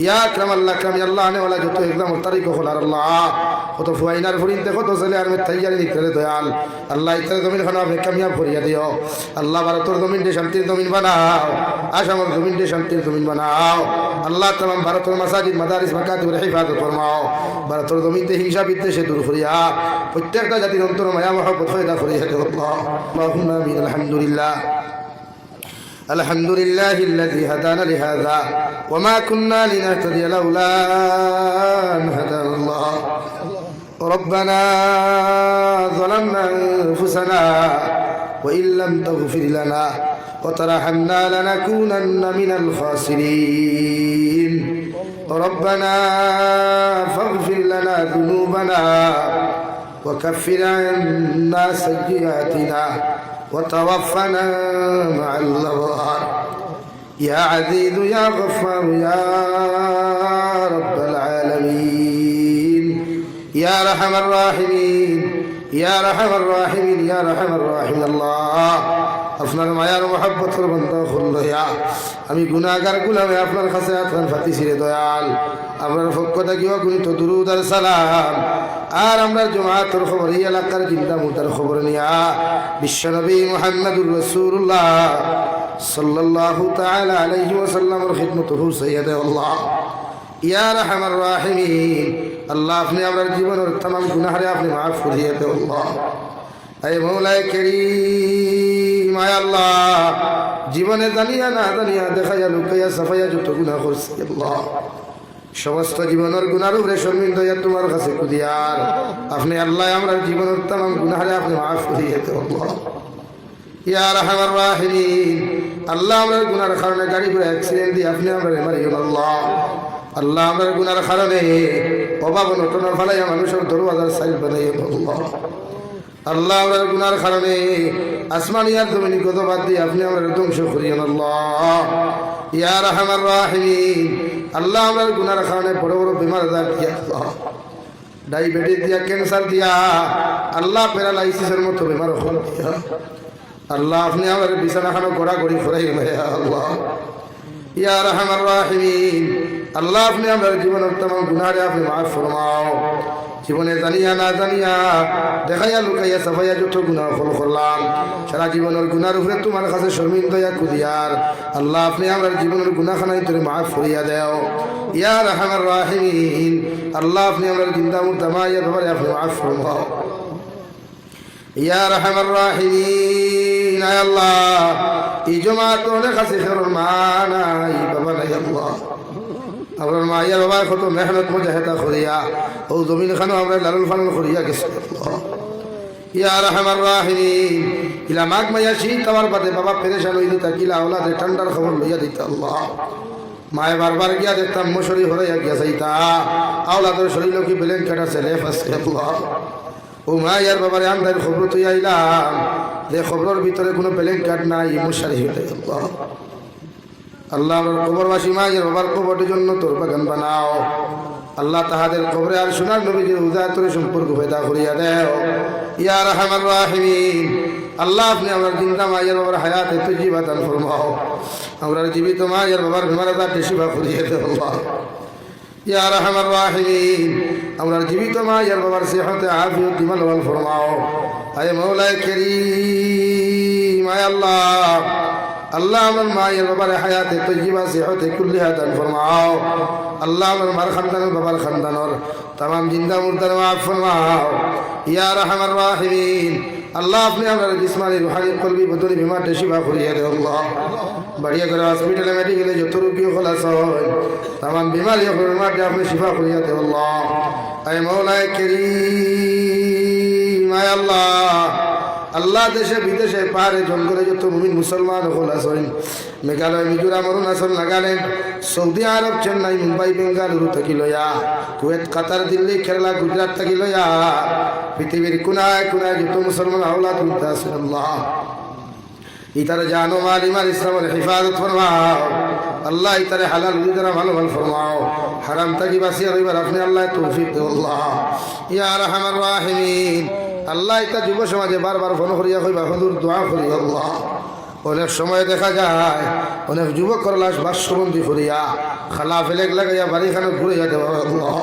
ইয়া আকরাম আল্লাহ আকরাম ইয়া আল্লাহ আনে ওয়ালা যত একদম তারিখ খোলার আল্লাহ কত ফুয়াইনার ফুরিনতে কত ছেলে আর মে তাইয়ারি নিকলে দয়াল আল্লাহ ইতারে জমিন খানা আপনি কামিয়াব করিয়া দিও আল্লাহ ভারতের জমিন দে শান্তির জমিন বানাও আসামের জমিন দে শান্তির জমিন বানাও আল্লাহ তাম ভারতের মাসাজিদ মাদারিস মাকাতিবের হিফাজত ফরমাও ভারতের জমিনতে হিংসা বিদ্বেষে দূর করিয়া প্রত্যেকটা জাতির অন্তর মায়া মহব্বত ফয়দা করিয়া দিও আল্লাহ আল্লাহুম্মা আমিন আলহামদুলিল্লাহ الحمد لله الذي هدانا لهذا وما كنا لنهتدي لولا أن هدانا الله ربنا ظلمنا أنفسنا وإن لم تغفر لنا وترحمنا لنكونن من الخاسرين ربنا فاغفر لنا ذنوبنا وكفر عنا سيئاتنا وتوفنا مع الأبرار يا عزيز يا غفار يا رب العالمين يا أرحم الراحمين يا أرحم الراحمين يا أرحم الراحمين الله আপনার মায়ার মহব্বতের বন্ধ খুললো ইয়া আমি গুনাহগার গুলামে আপনার কাছে আপনার ফাতি ছিড়ে দয়াল আপনার পক্ষ থেকেও গুণিত দুরূদ আর সালাম আর আমরা জমাতের খবর এই এলাকার জিন্দা মুতার খবর নিয়া বিশ্বনবী মুহাম্মদুর রাসূলুল্লাহ সাল্লাল্লাহু তাআলা আলাইহি ওয়াসাল্লামের খিদমত হুসাইয়াদে আল্লাহ ইয়া আরহামার রাহিমিন আল্লাহ আপনি আমার জীবনের तमाम গুনাহরে আপনি maaf করিয়ে দেন আল্লাহ আয় মওলায়ে কারীম আয় আল্লাহ জীবনে জানিয়া না জানিয়া দেখাইয়া লুকাইয়া সাফাইয়া যত গুনাহ করছি আল্লাহ সমস্ত জীবনের গুনার উপরে শর্মিন্দ হইয়া তোমার কাছে কুদিয়ার আপনি আল্লাহ আমার জীবনের तमाम গুনাহরে আপনি maaf করিয়ে দেন আল্লাহ ইয়া আরহামার রাহিমিন আল্লাহ আমার গুনার কারণে গাড়ি করে অ্যাক্সিডেন্ট দিয়ে আপনি আমারে মারিও আল্লাহ আল্লাহ আমার গুনার কারণে অভাব অনটন ফলাইয়া মানুষের দরওয়াজার সাইল বানাইয়া আল্লাহ আল্লাহ আমার গুনার কারণে আসমানিয়ার জমিন গজবাদ দিয়ে আপনি আমার ধ্বংস করিয়েন আল্লাহ ইয়া আরহামার রাহিমিন আল্লাহ আমার গুনার কারণে বড় বড় বিমার আজাদ দিয়া আল্লাহ ডায়াবেটিস দিয়া ক্যান্সার দিয়া আল্লাহ প্যারালাইসিসের মতো বিমার হল দিয়া আল্লাহ আপনি আমার বিছানাখানা গড়াগড়ি ফরাইয়েন আল্লাহ ইয়া আরহামার রাহিমিন আল্লাহ আপনি আমার জীবনের तमाम গুনাহরে আপনি maaf ফরমাও জীবনে জানিয়া না জানিয়া দেখাইয়া লুকাইয়া সাফাইয়া যত গুনাহ করলাম সারা জীবনের গুনার উপরে তোমার কাছে শর্মিন্দা হইয়া কুদিয়ার আল্লাহ আপনি আমার জীবনের গুনাহখানাই তোরে maaf করিয়া দাও ইয়া আরহামার রাহিমিন আল্লাহ আপনি আমার জিন্দা মুর্দা মায়ের ব্যাপারে আপনি maaf ফরমাও ইয়া আরহামার রাহিমিন আয় আল্লাহ এই জমাত অনেক আছে কারণ মা নাই বাবা নাই আল্লাহ আমার মায়ের বাবা কত মেহনত মুজাহিদা করিয়া ও জমিন খানো আমরা লালন ফালন করিয়া গেছে ইয়া আরহামার রাহিমিন ইলা মাগ মাইয়া শীত আমার বাদে বাবা পেরেশান হইতে থাকিলা আওলাদে ঠান্ডার খবর লইয়া দিত আল্লাহ মায়ে বারবার গিয়া দেখতাম মশারি হরাইয়া গিয়া যাইতা আওলাদের শরীর কি বেলেন কাটা ছেলে ফাঁসে আল্লাহ ও মায়ের বাবারে আমদার খবর তুই আইলাম যে খবরের ভিতরে কোনো বেলেন কাট নাই মশারি হইতে আল্লাহ আল্লাহ আমার কবরবাসী মায়ের বাবার কবরের জন্য তোর বাগান বানাও আল্লাহ তাহাদের কবরে আর সোনার নবীজির উজাতরে সম্পর্ক পয়দা করিয়া দেও ইয়া আরহামার রাহিমিন আল্লাহ আপনি আমার জিন্দা মায়ের বাবার হায়াতে তজ্জিবা দান ফরমাও আমরা জীবিত মায়ের বাবার বিমারতা শিফা করিয়ে দেও আল্লাহ ইয়া আরহামার রাহিমিন আমরা জীবিত মায়ের বাবার সেহতে আফিয়ত দিমাল ওয়াল ফরমাও আয় মওলায়ে কারীম আয় আল্লাহ আল্লাহ আমার মায়ের বাবার হায়াতে তজ্জিবা সেহতে কুল্লিহা দান ফরমাও আল্লাহ আমার মার খানদানের বাবার খানদানের तमाम জিন্দা মুর্দার মাফ ফরমাও ইয়া আরহামার রাহিমিন আল্লাহ আপনি আমার জিসমানি রুহানি কলবি বদনি বিমারতে শিফা করিয়ে দেও আল্লাহ বাড়িয়া করে হসপিটালে মেডিকেলে যত রোগী খলাস হয় तमाम বিমারি বিমারতে আপনি শিফা করিয়ে দেও আল্লাহ আয় মওলায়ে কারীম আয় আল্লাহ আল্লাহ দেশে বিদেশে পাহাড়ে জঙ্গলে যত মুমিন মুসলমান হল আছেন মেঘালয় মিজোরাম অরুণাচল নাগাল্যান্ড সৌদি আরব চেন্নাই মুম্বাই বেঙ্গালুরু থেকে লয়া কুয়েত কাতার দিল্লি কেরালা গুজরাট থেকে লয়া পৃথিবীর কোনায় কোনায় যত মুসলমান আওলাদ মিলতে আছেন আল্লাহ ইতারে জানো মাল ইমান ইসলামের হিফাজত ফরমাও আল্লাহ ইতারে হালাল রুজিদারা ভালো ভালো ফরমাও হারাম থেকে বাঁচিয়ে রইবার আপনি আল্লাহ তৌফিক দেও আল্লাহ ইয়া আরহামার রাহিমিন আল্লাহ এটা যুব সমাজে বারবার ফোন করিয়া কইবা হুজুর দোয়া করি আল্লাহ অনেক সময় দেখা যায় অনেক যুবক লাশ বাসবন্দি করিয়া খালা ফেলেক লাগাইয়া বাড়িখানে ঘুরাইয়া দেওয়া আল্লাহ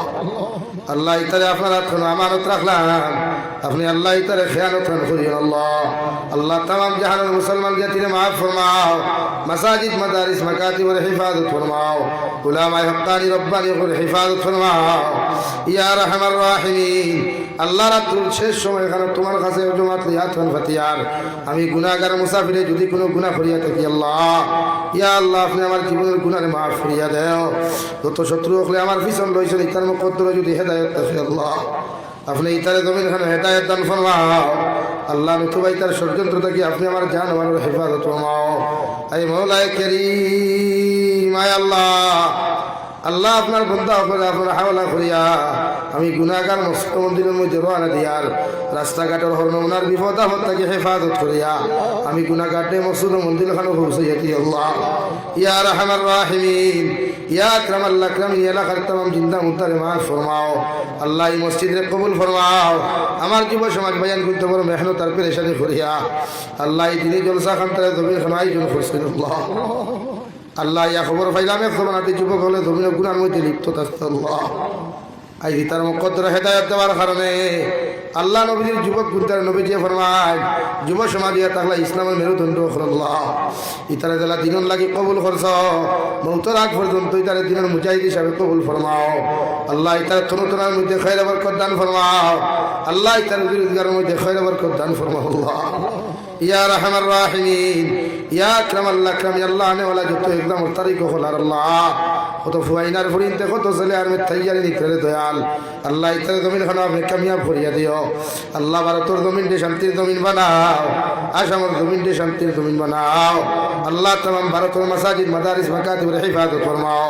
আল্লাহ ইতারে আপনার হাত আমানত রাখলাম আপনি আল্লাহ ইতারে খেয়ানত করিয়েন আল্লাহ আল্লাহ तमाम জাহানের মুসলমান জাতিরে মাফ ফরমাও মাসাজিদ মাদারিস মাকাতিবের হিফাজত ফরমাও উলামায়ে হক্কানি রব্বানির হিফাজত ফরমাও ইয়া রাহমার রাহিমিন আল্লাহ রাতুল শেষ সময় এখানে তোমার কাছে জমাত লিয়াতুন ফাতিয়ার আমি গুনাহগার মুসাফিরে যদি কোনো গুনাহ করিয়া থাকি আল্লাহ ইয়া আল্লাহ আপনি আমার জীবনের গুনাহ মাফ করিয়া দাও যত শত্রু হলে আমার পিছন লইছেন ইতার মুকদ্দর যদি হেদায়েত থাকে আল্লাহ আপনি ইতারে জমিন খানে হেদায়েত দান ফরমাও আল্লাহ নতুবা ইতার ষড়যন্ত্র থেকে আপনি আমার জান আমার হেফাজত ফরমাও এই মওলায়ে কারীম আয় আল্লাহ আল্লাহ আপনার বন্ধা করে আপনার হাওলা করিয়া আমি গুনাহগার মস্ত মন্দিরের মধ্যে রওনা দিয়ার রাস্তাঘাটের হরনমনার বিপদ আপদ থেকে হেফাজত করিয়া আমি গুনাহগারে মসজিদ মন্দির খানে পৌঁছাইয়া দিই আল্লাহ ইয়া রাহমার রাহিমিন ইয়া আকরামাল আকরামিন এলাকার तमाम জিন্দা মুদ্দারে মাফ ফরমাও আল্লাহ এই মসজিদে কবুল ফরমাও আমার যুব সমাজ বয়ান করতে বড় মেহনত আর পেরেশানি করিয়া আল্লাহ এই দিনে জলসা খানতারে জমির খান আয়োজন করছেন আল্লাহ আল্লাহ ইয়া খবর পাইলাম এক খবরাতে যুবক হলে জমিনের গুনার মধ্যে লিপ্ত থাকতো আল্লাহ আই তার মুকদ্দর হেদায়েত দেওয়ার কারণে আল্লাহ নবীর যুবক গুরদার নবীজি ফরমায় যুব সমাজিয়া তাহলে ইসলামের মেরুদণ্ড আল্লাহ ইতারে জেলা দিনন লাগি কবুল করছ মৌতের আগ পর্যন্ত ইতারে দিনের মুজাহিদ হিসাবে কবুল ফরমাও আল্লাহ ইতারে তনুতনার মধ্যে খৈর বরকত দান ফরমাও আল্লাহ ইতারে রোজগারের মধ্যে খৈর বরকত দান ফরমাও আল্লাহ ইয়া রাহমার রাহিমিন ইয়া আকরামাল আকরামিন আল্লাহ আনে ওয়ালা যত একদম তারিখ হলার আল্লাহ কত ফুয়াইনার ফুরিনতে কত ছেলে আর মে তৈয়ারি নিকলে দয়াল আল্লাহ ইতারে জমিন খানা আপনি কামিয়াব করিয়া দিও আল্লাহ ভারতের জমিনকে শান্তির জমিন বানাও আসামের জমিনকে শান্তির জমিন বানাও আল্লাহ तमाम ভারতের মাসাজিদ মাদারিস মাকাতিবের হিফাজত ফরমাও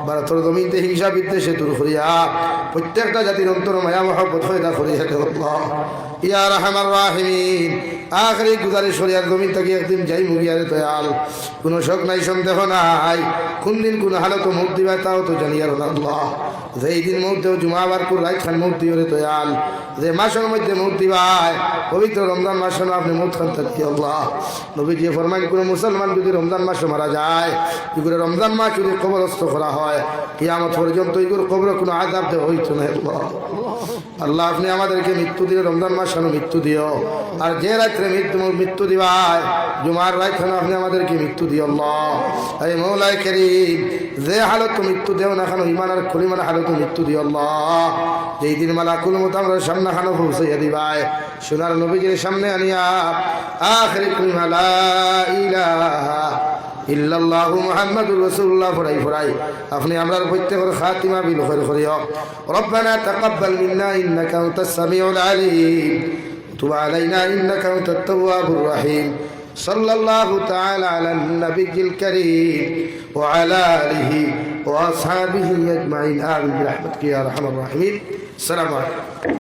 ভারতের জমিনতে হিংসা বিদ্বেষে দূর করিয়া প্রত্যেকটা জাতির অন্তর মায়া মহব্বত পয়দা করিয়া দেও আল্লাহ ইয়া রাহমার রাহিমিন আখরি গুজারিশ শরিয়ার জমিন থেকে একদিন যাই মুগিয়ারে দয়াল কোনো শোক নাই সন্দেহ নাই কোন দিন কোন হালত মুখ দিবা তাও তো জানিয়ার আল্লাহ যেই দিন মধ্যেও জুমাবার কুর রাইত খান মুখ দিও রে দয়াল যে মাসের মধ্যে মুখ দিবাই পবিত্র রমজান মাস আপনি মুখ খান থাকি আল্লাহ নবীজি ফরমান কোনো মুসলমান যদি রমজান মাসে মারা যায় এগুলো রমজান মাস যদি কবরস্থ করা হয় কিয়ামত পর্যন্ত এগুলো কবরে কোনো আযাব দেওয়া হইতো না আল্লাহ আল্লাহ আপনি আমাদেরকে মৃত্যু দিয়ে রমজান মাস মৃত্যু দিও আর যে রাত্রে মৃত্যু দিবাই জুমার রাত আপনি আমাদেরকে মৃত্যু দিও আল্লাহ এই মওলায়ে কারীম যে হালত মৃত্যু দেও না কেন ইমান আর খলিমান হালত মৃত্যু দিও আল্লাহ যেই দিন মালাকুল মউত আমরা সামনে খানো পৌঁছাইয়া দিবাই সোনার নবীজির সামনে আনিয়া আখিরি কালিমা লা ইলাহা ইল্লাল্লাহু মুহাম্মাদুর রাসূলুল্লাহ ফরাই আপনি আমরার প্রত্যেকের খাতিমা বিল খায়র করিও রব্বানা তাকাব্বাল মিন্না ইন্নাকা আনতাস সামিউল আলিম তুব আলাইনা ইন্নাকা আনতাত তাওয়াবুর রহিম সাল্লাল্লাহু তাআলা আলান নবিয়্যিল কারীম ওয়া আলা আলিহি ওয়া আসহাবিহি আজমাইন আমিন বিরহমাতিকা ইয়া আরহামার রাহিমিন আসসালামু আলাইকুম।